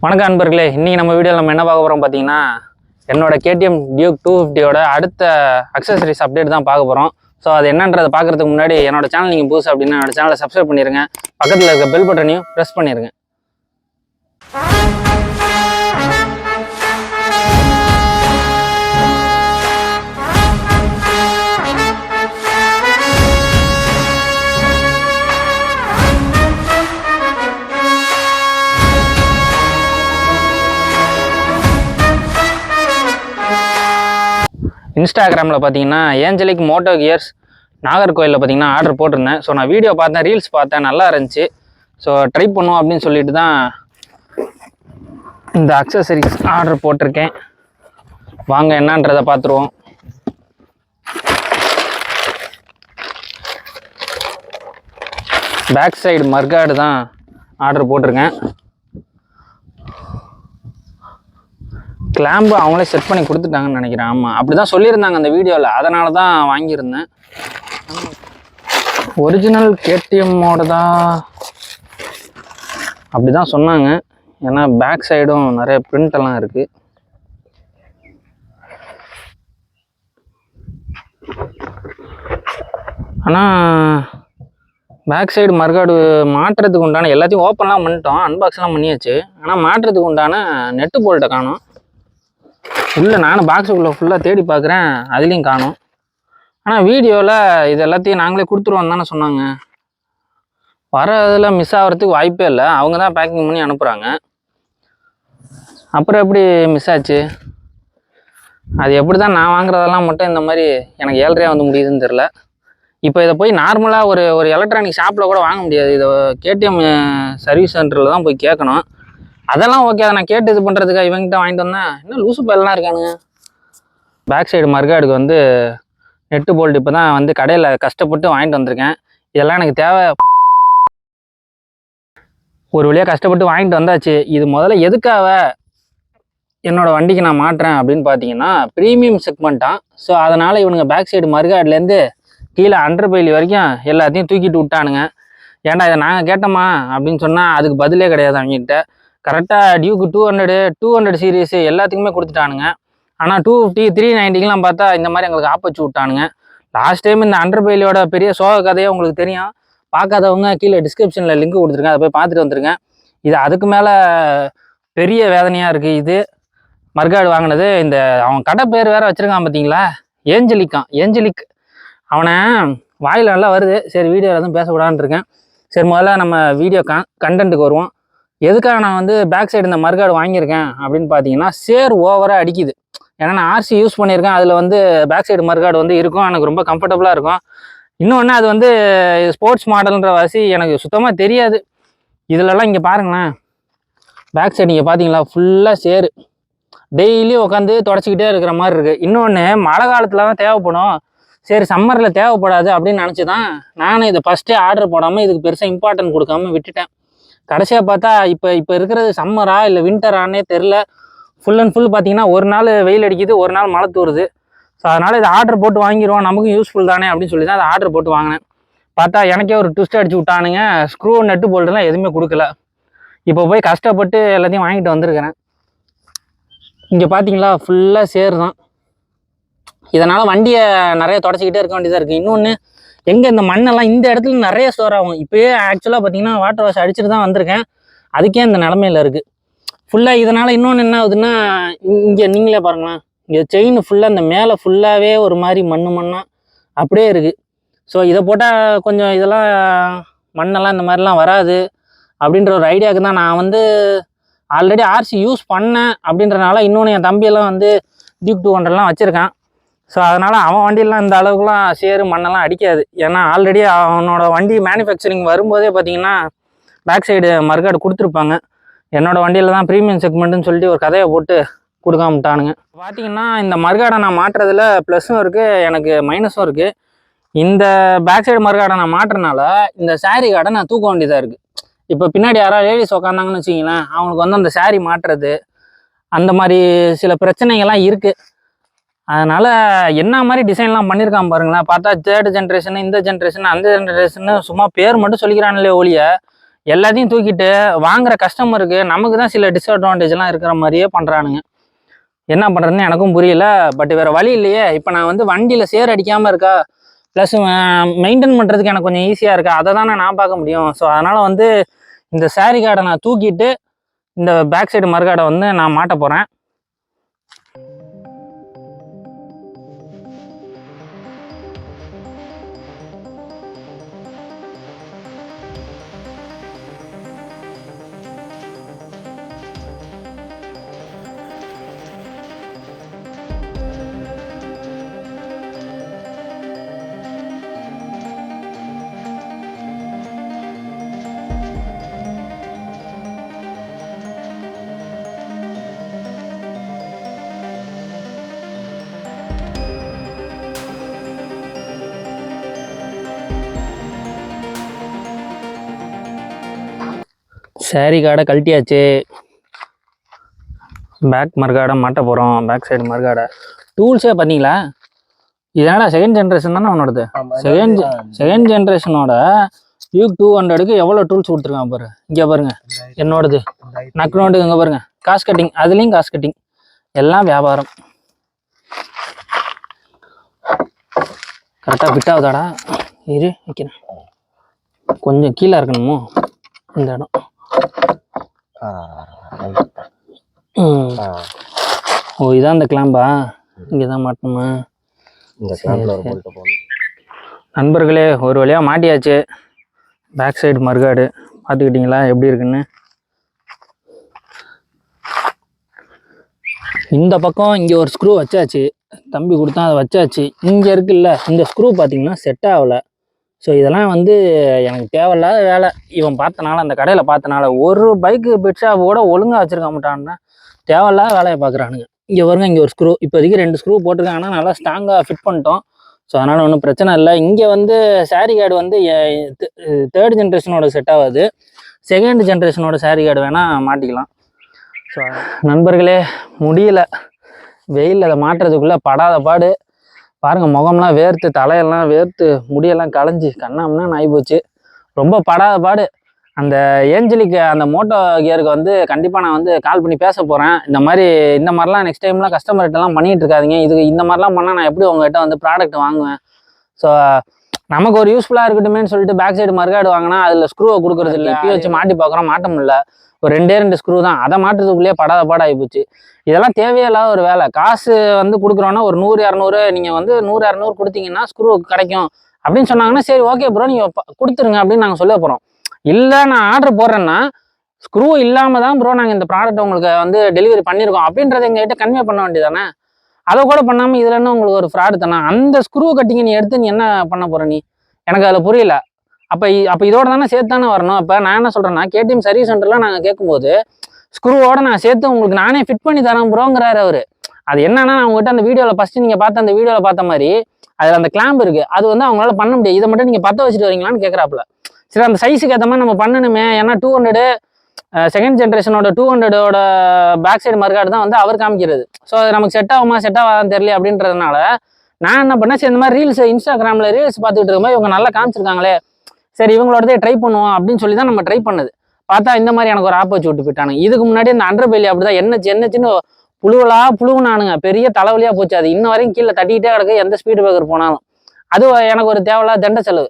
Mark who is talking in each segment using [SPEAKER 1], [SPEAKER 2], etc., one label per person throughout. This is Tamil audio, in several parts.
[SPEAKER 1] வணக்கம் அன்பர்களே, இன்னைக்கு நம்ம வீடியோவில் நம்ம என்ன பார்க்க போகிறோம் பார்த்தீங்கன்னா, என்னோட KTM Duke 250யோட அடுத்த அக்சசரிஸ் அப்டேட் தான் பார்க்க போகிறோம். ஸோ அது என்னன்றதை பார்க்குறதுக்கு முன்னாடி என்னோட சேனல் நீங்கள் புதுசு அப்படின்னா என்னோட சேனலை சப்ஸ்கிரைப் பண்ணிடுங்க. பக்கத்தில் இருக்க பெல் பட்டனையும் ப்ரெஸ் பண்ணிடுங்க. இன்ஸ்டாகிராமில் பார்த்தீங்கன்னா ஏஞ்சலிக் மோட்டோ கியர்ஸ் நாகர்கோயிலில் பார்த்தீங்கன்னா ஆர்டர் போட்டிருந்தேன். ஸோ நான் வீடியோ பார்த்தேன், ரீல்ஸ் பார்த்தேன், நல்லா இருந்துச்சு. ஸோ ட்ரை பண்ணுவோம் அப்படின்னு சொல்லிட்டு தான் இந்த அக்சசரிஸ் ஆர்டர் போட்டிருக்கேன். வாங்க என்னன்றதை பார்த்துருவோம். பேக் சைடு மர்கார்டு தான் ஆர்டர் போட்டிருக்கேன். கிளாம்பு அவங்களே செட் பண்ணி கொடுத்துட்டாங்கன்னு நினைக்கிறேன். ஆமாம், அப்படி தான் சொல்லியிருந்தாங்க அந்த வீடியோவில், அதனால தான் வாங்கியிருந்தேன். ஒரிஜினல் KTMோட தான் அப்படி தான் சொன்னாங்க. ஏன்னா பேக் சைடும் நிறைய பிரிண்ட் எல்லாம் இருக்குது. ஆனால் பேக் சைடு மர்கார்டு மாட்டுறதுக்கு உண்டான எல்லாத்தையும் ஓப்பன்லாம் பண்ணிட்டோம், அன்பாக்ஸ்லாம் பண்ணியாச்சு. ஆனால் மாட்டுறதுக்கு உண்டான நெட்டு போல்ட்டை காணும். உள்ளே நானும் பாக்ஸுக்குள்ளே ஃபுல்லாக தேடி பார்க்குறேன், அதுலேயும் காணும். ஆனால் வீடியோவில் இது எல்லாத்தையும் நாங்களே கொடுத்துருவோம் தானே சொன்னாங்க. வரதில் மிஸ் ஆகிறதுக்கு வாய்ப்பே இல்லை, அவங்க தான் பேக்கிங் பண்ணி அனுப்புகிறாங்க. அப்புறம் எப்படி மிஸ் ஆச்சு? அது எப்படி தான் நான் வாங்குறதெல்லாம் மட்டும் இந்த மாதிரி எனக்கு 7.5 வந்து முடியுதுன்னு தெரில. இப்போ இதை போய் நார்மலாக ஒரு எலக்ட்ரானிக் ஷாப்பில் கூட வாங்க முடியாது. இதை KTM சர்வீஸ் சென்டரில் தான் போய் கேட்கணும். அதெல்லாம் ஓகே, அதை நான் கேட்டு இது பண்ணுறதுக்காக இவங்கிட்ட வாங்கிட்டு வந்தேன். இன்னும் லூசு பயலாம் இருக்கானுங்க. பேக் சைடு மர்கார்டுக்கு வந்து நெட்டு போல்ட் இப்போ தான் வந்து கடையில் கஷ்டப்பட்டு வாங்கிட்டு வந்திருக்கேன். இதெல்லாம் எனக்கு தேவை. ஒரு வழியாக கஷ்டப்பட்டு வாங்கிட்டு வந்தாச்சு. இது முதல்ல எதுக்காக என்னோடய வண்டிக்கு நான் மாட்டுறேன் அப்படின்னு பார்த்தீங்கன்னா, ப்ரீமியம் செக்மெண்ட்டான். ஸோ அதனால் இவனுங்க பேக் சைடு மர்கார்ட்லேருந்து கீழே அண்டர் பைலி வரைக்கும் எல்லாத்தையும் தூக்கிட்டு விட்டானுங்க. ஏன்டா இதை நாங்கள் கேட்டோமா அப்படின்னு சொன்னால் அதுக்கு பதிலே கிடையாது அவங்ககிட்ட. கரெக்டாக டியூக்கு 200 சீரீஸு எல்லாத்துக்குமே கொடுத்துட்டானுங்க. ஆனால் 250 390க்கெலாம் பார்த்தா இந்த மாதிரி எங்களுக்கு ஆப்பச்சு விட்டானுங்க. லாஸ்ட் டைம் இந்த அண்டர் பைலியோட பெரிய சோக கதையே உங்களுக்கு தெரியும். பார்க்காதவங்க கீழே டிஸ்கிரிப்ஷனில் லிங்க் கொடுத்துருக்கேன், அதை போய் பார்த்துட்டு வந்துருங்க. இது அதுக்கு மேலே பெரிய வேதனையாக இருக்குது. இது மர்கார்டு வாங்கினது. இந்த அவன் கடை பேர் வேறு வச்சுருக்கான் பார்த்தீங்களா, ஏஞ்சலிக். அவனை வாயில் நல்லா வருது. சரி, வீடியோவில் எதுவும் பேசக்கூடாதுன்னு இருக்கேன். சரி, முதல்ல நம்ம வீடியோ கண்டென்ட்டுக்கு வருவோம். எதுக்காக நான் வந்து பேக் சைடு இந்த மர்கார்டு வாங்கியிருக்கேன் அப்படின்னு பார்த்தீங்கன்னா, சேர் ஓவராக அடிக்குது. ஏன்னா நான் RC யூஸ் பண்ணியிருக்கேன், அதில் வந்து பேக் சைடு மர்கார்டு வந்து இருக்கும், எனக்கு ரொம்ப கம்ஃபர்டபுளாக இருக்கும். இன்னொன்று அது வந்து ஸ்போர்ட்ஸ் மாடல்ன்ற வாசி எனக்கு சுத்தமாக தெரியாது. இதிலலாம் இங்கே பாருங்களேன், பேக் சைடு இங்கே பார்த்தீங்களா ஃபுல்லாக சேரு. டெய்லி உட்காந்து தொடச்சிக்கிட்டே இருக்கிற மாதிரி இருக்குது. இன்னொன்று மழை காலத்தில் தான் தேவைப்படும், சரி சம்மரில் தேவைப்படாது அப்படின்னு நினச்சி தான் நானும் இதை ஃபஸ்ட்டே ஆர்டர் போடாமல் இதுக்கு பெருசாக இம்பார்ட்டன்ட் கொடுக்காம விட்டுட்டேன். கடைசியாக பார்த்தா இப்போ இருக்கிறது சம்மரா இல்லை வின்டரானே தெரில. ஃபுல் அண்ட் ஃபுல் பார்த்தீங்கன்னா ஒரு நாள் வெயில் அடிக்குது, ஒரு நாள் மழை தூருது. ஸோ அதனால் இதை ஆர்டர் போட்டு வாங்கிடுவோம், நமக்கும் யூஸ்ஃபுல் தானே அப்படின்னு சொல்லி தான் அதை ஆர்டர் போட்டு வாங்கினேன். பார்த்தா எனக்கே ஒரு ட்விஸ்ட் அடிச்சு விட்டானுங்க. ஸ்க்ரூ நெட்டு போல்ட்டுலாம் எதுவுமே கொடுக்கல. இப்போ போய் கஷ்டப்பட்டு எல்லாத்தையும் வாங்கிட்டு வந்திருக்கிறேன். இங்கே பார்த்தீங்களா ஃபுல்லாக சேர் தான். இதனால் வண்டியை நிறைய தொடச்சிக்கிட்டே இருக்க வேண்டியதாக இருக்குது. இன்னொன்று, எங்கே இந்த மண்ணெல்லாம் இந்த இடத்துல நிறைய ஸ்டோர் ஆகும். இப்போயே ஆக்சுவலாக பார்த்தீங்கன்னா வாட்டர் வாஷ் அடிச்சுட்டு தான் வந்திருக்கேன், அதுக்கே இந்த நிலமையில் இருக்குது ஃபுல்லாக. இதனால் இன்னொன்று என்ன ஆகுதுன்னா, இங்கே நீங்களே பாருங்களேன், இங்கே செயின் ஃபுல்லாக இந்த மேலே ஃபுல்லாகவே ஒரு மாதிரி மண்ணாக அப்படியே இருக்குது. ஸோ இதை போட்டால் கொஞ்சம் இதெல்லாம் மண்ணெல்லாம் இந்த மாதிரிலாம் வராது அப்படின்ற ஒரு ஐடியாவுக்கு தான் நான் வந்து ஆல்ரெடி RC யூஸ் பண்ணேன். அப்படின்றனால இன்னொன்று என் தம்பியெல்லாம் வந்து Duke 200லாம் வச்சுருக்கான். ஸோ அதனால் அவன் வண்டியெலாம் இந்த அளவுக்குலாம் சேரு மண்ணெல்லாம் அடிக்காது. ஏன்னா ஆல்ரெடி அவனோட வண்டி மேனுஃபேக்சரிங் வரும்போதே பார்த்தீங்கன்னா பேக் சைடு மர்கார்டு கொடுத்துருப்பாங்க. என்னோடய வண்டியில் தான் ப்ரீமியம் செக்மெண்ட்டுன்னு சொல்லிட்டு ஒரு கதையை போட்டு கொடுக்காமட்டானுங்க. பார்த்தீங்கன்னா இந்த மர்கார்டை நான் மாட்டுறதுல ப்ளஸ்ஸும் இருக்குது, எனக்கு மைனஸும் இருக்குது. இந்த பேக் சைடு மர்கார்டை நான் மாட்டுறதுனால இந்த சாரி கார்டை நான் தூக்க வேண்டியதாக இருக்குது. இப்போ பின்னாடி யாராவது லேடிஸ் உட்காந்தாங்கன்னு வச்சிங்களேன், அவங்களுக்கு வந்து அந்த சாரி மாட்டுறது அந்த மாதிரி சில பிரச்சனைகள்லாம் இருக்குது. அதனால் என்ன மாதிரி டிசைன்லாம் பண்ணியிருக்கான் பாருங்களேன். பார்த்தா 3rd ஜென்ரேஷன், இந்த ஜென்ரேஷன், அந்த ஜென்ரேஷன் சும்மா பேர் மட்டும் சொல்லிக்கிறான்லே ஒழிய எல்லாத்தையும் தூக்கிட்டு வாங்குற கஸ்டமருக்கு நமக்கு தான் சில டிஸ்அட்வான்டேஜ்லாம் இருக்கிற மாதிரியே பண்ணுறானுங்க. என்ன பண்ணுறதுன்னு எனக்கும் புரியல. பட் வேறு வழி இல்லையே. இப்போ நான் வந்து வண்டியில் சேர் அடிக்காமல் இருக்கா, ப்ளஸ் மெயின்டைன் பண்ணுறதுக்கு எனக்கு கொஞ்சம் ஈஸியாக இருக்கா, அதை தானே நான் பார்க்க முடியும். ஸோ அதனால் வந்து இந்த சாரி கார்டை நான் தூக்கிட்டு இந்த பேக் சைடு மறுகாடை வந்து நான் மாட்ட போகிறேன். சாரி கார்டை கழட்டியாச்சு. பேக் மறுகாடை மாட்ட போகிறோம். பேக் சைடு மறுகாடை டூல்ஸே பார்த்தீங்களா? இதனால செகண்ட் ஜென்ரேஷன் தானே உன்னோடது. செகண்ட் ஜென்ரேஷனோட டியூக் 200க்கு எவ்வளோ டூல்ஸ் கொடுத்துருக்கான் பாரு. இங்கே பாருங்க, என்னோடது நக் நோண்டுக்கு இங்கே பாருங்க, காசு கட்டிங், அதுலேயும் காசு கட்டிங், எல்லாம் வியாபாரம். கரெக்டாக ஃபிட் ஆகுதாடா? இரு வைக்கிறேன். கொஞ்சம் கீழே இருக்கணுமோ இந்த இடம். ஓ இதான் இந்த கிளாம்பா? இங்கே தான் மாட்டணுமா? நண்பர்களே, ஒரு வழியாக மாட்டியாச்சு. பேக் சைடு மறுகாடு பார்த்துக்கிட்டிங்களா எப்படி இருக்குன்னு? இந்த பக்கம் இங்கே ஒரு ஸ்க்ரூ வச்சாச்சு, தம்பி கொடுத்தா அதை வச்சாச்சு. இங்கே இருக்குல்ல இந்த ஸ்க்ரூ பார்த்தீங்கன்னா செட் ஆகலை. ஸோ இதெல்லாம் வந்து எனக்கு தேவையில்லாத வேலை. இவன் பார்த்தனால, அந்த கடையில் பார்த்தனால, ஒரு பைக்கு பெட் ஷாப் கூட ஒழுங்காக வச்சுருக்க மாட்டான்னா தேவையில்லாத வேலையை பார்க்குறானுங்க. இங்கே வருங்க, இங்கே ஒரு ஸ்க்ரூ, இப்போதைக்கு 2 ஸ்க்ரூ போட்டிருக்காங்கன்னா நல்லா ஸ்ட்ராங்காக ஃபிட் பண்ணிட்டோம். ஸோ அதனால் ஒன்றும் பிரச்சனை இல்லை. இங்கே வந்து சாரி கார்டு வந்து 3rd ஜென்ரேஷனோட செட் ஆகாது, 2nd ஜென்ரேஷனோட சாரி கார்டு வேணால் மாட்டிக்கலாம். ஸோ நண்பர்களே, முடியல, வெயில் அதை மாட்டுறதுக்குள்ளே படாத பாடு பாருங்கள். முகம்லாம் வேர்த்து, தலையெல்லாம் வேர்த்து, முடியெல்லாம் களைஞ்சி கண்ணாமண்ணா ஆகி போச்சு. ரொம்ப படாத பாடு. அந்த ஏஞ்சலிக்கு அந்த மோட்டோ கியருக்கு வந்து கண்டிப்பாக நான் வந்து கால் பண்ணி பேச போகிறேன். இந்த மாதிரிலாம் நெக்ஸ்ட் டைம்லாம் கஸ்டமர்கிட்டலாம் பண்ணிகிட்டு இருக்காதிங்க. இந்த மாதிரிலாம் பண்ணால் நான் எப்படி உங்கள்கிட்ட வந்து ப்ராடக்ட் வாங்குவேன்? ஸோ நமக்கு ஒரு யூஸ்ஃபுல்லாக இருக்கட்டுமேனு சொல்லிட்டு பேக் சைடு மறுகாடு வாங்கினா அதில் ஸ்க்ரூவை கொடுக்குறது இல்லை. இப்படி வச்சு மாட்டி பார்க்குறோம், மாட்ட முடியல. ஒரு 2 ஸ்க்ரூ தான், அதை மாட்டுறதுக்குள்ளேயே படாத பாடாகி போச்சு. இதெல்லாம் தேவையில்லாத ஒரு வேலை. காசு வந்து கொடுக்குறோன்னா ஒரு 100-200 நீங்கள் வந்து 100-200 கொடுத்தீங்கன்னா ஸ்க்ரூ கிடைக்கும் அப்படின்னு சொன்னாங்கன்னா சரி ஓகே ப்ரோ நீங்கள் கொடுத்துருங்க அப்படின்னு நாங்கள் சொல்ல போகிறோம். இல்லை நான் ஆர்டர் போடுறேன்னா ஸ்க்ரூ இல்லாமல் தான் ப்ரோ நாங்கள் இந்த ப்ராடக்ட் உங்களுக்கு வந்து டெலிவரி பண்ணியிருக்கோம் அப்படின்றத எங்ககிட்ட கன்வே பண்ண வேண்டியதானே. அதை கூட பண்ணாமல் இதில் என்ன உங்களுக்கு ஒரு ஃப்ராடு தானே? அந்த ஸ்க்ரூ கட்டிங்க நீ எடுத்து நீ என்ன பண்ண போகிற? நீ எனக்கு அதில் புரியல. அப்போ இதோட தானே சேர்த்து தானே வரணும். இப்போ நான் என்ன சொல்கிறேன்னா, கேடிஎம் சர்வீஸ் சென்டர்லாம் நாங்கள் கேட்கும்போது ஸ்க்ரூவோட நான் சேர்த்து உங்களுக்கு நானே ஃபிட் பண்ணி தரேன் ப்ரோங்கிறாரு அவர். அது என்னன்னா, நான் உங்கள்கிட்ட அந்த வீடியோவில் ஃபஸ்ட்டு நீங்கள் பார்த்த அந்த வீடியோவில் பார்த்த மாதிரி அதில் அந்த கிளாம்ப் இருக்குது, அது வந்து அவங்களால பண்ண முடியாது. இதை மட்டும் நீங்கள் பற்ற வச்சுட்டு வரீங்களான்னு கேட்குறாப்புல. சரி அந்த சைஸுக்கு ஏற்ற மாதிரி நம்ம பண்ணணுமே. ஏன்னா 200 2nd ஜென்ரேஷனோட 200ஓட பேக் சைடு மறுகாடு தான் வந்து அவர் காமிக்கிறது. ஸோ அது நமக்கு செட் ஆகாதான் தெரியல அப்படின்றதுனால நான் என்ன பண்ணேன், சரி இந்த மாதிரி ரீல்ஸ் இன்ஸ்டாகிராமில் ரீல்ஸ் பார்த்துக்கிட்டு இருக்கும்போது இவங்க நல்லா காமிச்சிருக்காங்களே, சரி இவங்களோடதே ட்ரை பண்ணுவோம் அப்படின்னு சொல்லி தான் நம்ம ட்ரை பண்ணது. பார்த்தா இந்த மாதிரி எனக்கு ஒரு ஆப் வச்சு விட்டு போயிட்டானுங்க. இதுக்கு முன்னாடி இந்த அண்டர்பெல்லி அப்படிதான் என்னச்சுன்னு புழுவுனானுங்க. பெரிய தலைவலியா போச்சு. அது இன்ன வரைக்கும் கீழே தட்டிக்கிட்டே கிடக்கு எந்த ஸ்பீடு பிரேக்கர் போனாலும். அது எனக்கு ஒரு தேவையில்லாத தண்ட செலவு.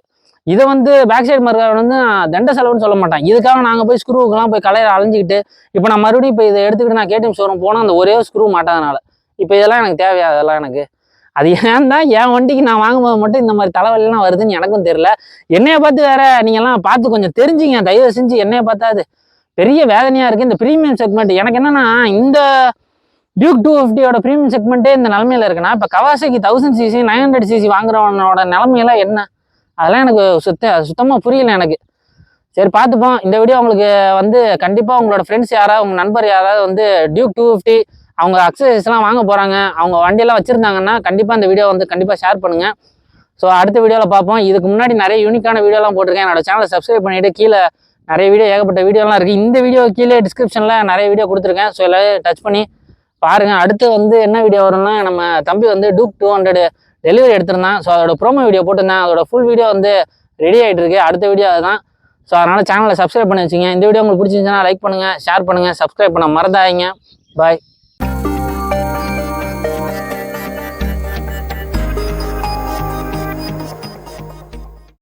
[SPEAKER 1] இதை வந்து பேக் சைடு மறுகாடு வந்து தண்ட செலவுன்னு சொல்ல மாட்டான். இதுக்காக நாங்கள் போய் ஸ்க்ரூவுக்கெல்லாம் போய் கலையில அலைஞ்சிக்கிட்டு இப்போ நான் மறுபடியும் இப்போ இதை எடுத்துக்கிட்டு நான் கேடிஎம் ஷோரூம் போனால் அந்த ஒரே ஸ்க்ரூ மாட்டாதனால இப்போ இதெல்லாம் எனக்கு தேவையா? அதெல்லாம் எனக்கு அது ஏன் தான் என் வண்டிக்கு நான் வாங்கும்போது மட்டும் இந்த மாதிரி தலைவலிலாம் வருதுன்னு எனக்கும் தெரியல. என்னைய பார்த்து வேற நீங்கள்லாம் பார்த்து கொஞ்சம் தெரிஞ்சுங்க தயவு செஞ்சு. என்னைய பார்த்தா அது பெரிய வேதனையாக இருக்குது. இந்த ப்ரீமியம் செக்மெண்ட் எனக்கு என்னன்னா, இந்த டியூக் 250ஓட ப்ரீமியம் செக்மெண்ட்டே இந்த நிலமையில இருக்குன்னா, இப்போ கவாசாகி 1000cc 900cc வாங்குறவனோட நிலமையெல்லாம் என்ன? அதெல்லாம் எனக்கு சுத்தமாக புரியல எனக்கு. சரி பார்த்துப்போம். இந்த வீடியோ உங்களுக்கு வந்து கண்டிப்பாக உங்களோட ஃப்ரெண்ட்ஸ் யாராவது, உங்கள் நண்பர் யாராவது வந்து டியூக் 250 அவங்க அக்சசரிஸ்லாம் வாங்க போகிறாங்க, அவங்க வண்டியெல்லாம் வச்சுருந்தாங்கன்னா கண்டிப்பாக இந்த வீடியோ வந்து கண்டிப்பாக ஷேர் பண்ணுங்கள். ஸோ அடுத்த வீடியோவில் பார்ப்போம். இதுக்கு முன்னாடி நிறைய யூனிக்கான வீடியோலாம் போட்டிருக்கேன். என்னோட சேனலை சப்ஸ்கிரைப் பண்ணிவிட்டு கீழே நிறைய வீடியோ, ஏகப்பட்ட வீடியோலாம் இருக்குது. இந்த வீடியோ கீழே டிஸ்கிரிப்ஷனில் நிறைய வீடியோ கொடுத்துருக்கேன். ஸோ எல்லாரும் டச் பண்ணி பாருங்கள். அடுத்து வந்து என்ன வீடியோ வரும்னா, நம்ம தம்பி வந்து டியூக் 200 டெலிவரி எடுத்திருந்தான். ஸோ அதோட ப்ரோமோ வீடியோ போட்டிருந்தேன். அதோட ஃபுல் வீடியோ வந்து ரெடி ஆகிட்டு இருக்கு. அடுத்த வீடியோ அதுதான். ஸோ அதனால் சேனலை சப்ஸ்கிரைப் பண்ணி வச்சுங்க. இந்த வீடியோ உங்களுக்கு பிடிச்சிருந்துச்சுன்னா லைக் பண்ணுங்கள், ஷேர் பண்ணுங்கள், சப்ஸ்கிரைப் பண்ண மறந்தாதீங்க. பாய்.